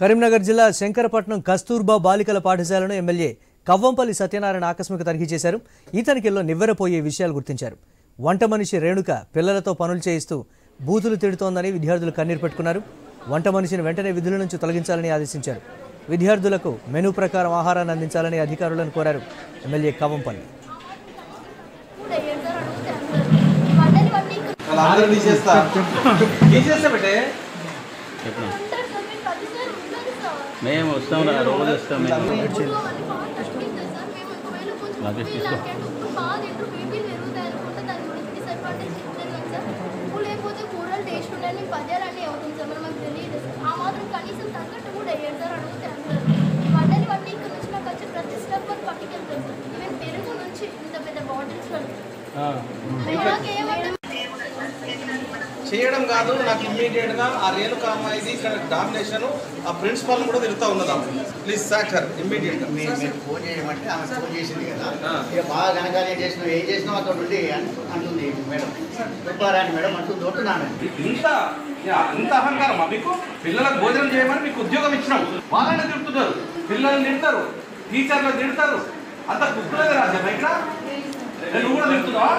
కరీంనగర్ జిల్లా శంకరపట్నం కస్తూర్బా బాలికల పాఠశాలను ఎమ్మెల్యే కవ్వంపల్లి సత్యనారాయణ ఆకస్మిక తనిఖీ చేశారు. ఈ తనిఖీల్లో నివ్వెరపోయే విషయాలు గుర్తించారు. వంట మనిషి రేణుక పిల్లలతో పనులు చేయిస్తూ బూతులు తిడుతోందని విద్యార్థులు కన్నీరు పెట్టుకున్నారు. వంట మనిషిని వెంటనే విధుల నుంచి తొలగించాలని ఆదేశించారు. విద్యార్థులకు మెనూ ప్రకారం ఆహారాన్ని అందించాలని అధికారులను కోరారు ఎమ్మెల్యే కవ్వంపల్లి. మేము వస్తాం రోజు వస్తాం లేకపోతే కూరలు టేస్ట్ ఉండాలి పద్యాలన్నీ అవుతుంది సార్ మనకు తెలియదు సార్ ఆ మాత్రం కనీసం తగ్గట్టు కూడా వేయరు సార్ అడిగితే అందరు వంటలు వన్నీ ఇక్కడ నుంచి నాకు వచ్చి ప్రతి స్టెప్ వరకు పట్టుకెళ్తారు సార్ ఈవెన్ పెరుగు నుంచి ఇంత పెద్ద బాటిల్స్ వరకు చేయడం కాదు నాకు ఇమ్మీడియట్గా ఆ రేణుక అమ్మాయిది ఇక్కడ డామినేషన్ ఆ ప్రిన్సిపల్ కూడా తిరుగుతూ ఉన్నదా ప్లీజ్ సార్ ఇమ్మీడియట్గా మీరు ఫోన్ చేయమంటే ఆమె ఫోన్ చేసింది కదా ఇక బాగా వెనకాల ఏం చేసినావు అక్కడ ఉండి అంటుంది మేడం చెప్పారాని మేడం అంటుంది అంటున్నాను. ఇంత అహంకారమా మీకు? పిల్లలకు భోజనం చేయమని మీకు ఉద్యోగం ఇచ్చినాం వాళ్ళని తిడుతున్నారు, పిల్లల్ని తిడతారు, టీచర్లను తిడతారు, అంత గుర్తులేదు రాజ్యం ఇక్కడ నువ్వు కూడా తిడుతున్నావా?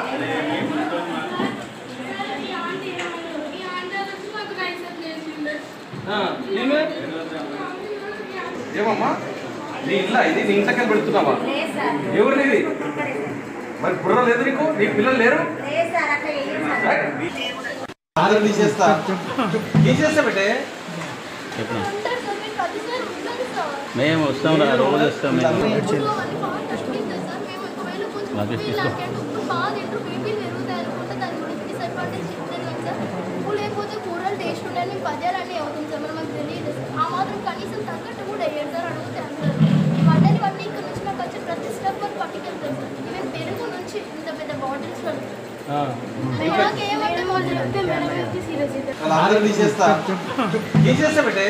ఏమమ్మా నీ ఇల్లా ఇది నీ ఇంతకెళ్ళి పెడుతున్నావా? ఎవరు నీది? మరి బుర్ర లేదు నీకు? నీ పిల్లలు లేరు? తీసేస్తా పెట్టే మేము వస్తాం రోజు వస్తాం లేకపోతే కూరలు టేస్ట్ ఉండాలి పద్యాలన్నీ అవుతుంది సార్ మనకు తెలియదు సార్ ఆ మాత్రం కనీసం తగ్గట్టు కూడా వేయరు సార్ అడిగితే అందరు వంటలు వన్నీ ఇక్కడ నుంచి నాకు వచ్చి ప్రతి స్టెప్ వరకు పట్టుకెళ్తారు సార్ ఈవెన్ పెరుగు నుంచి ఇంత పెద్ద బాటిల్స్ వరకు తీసేస్తా పెట్టే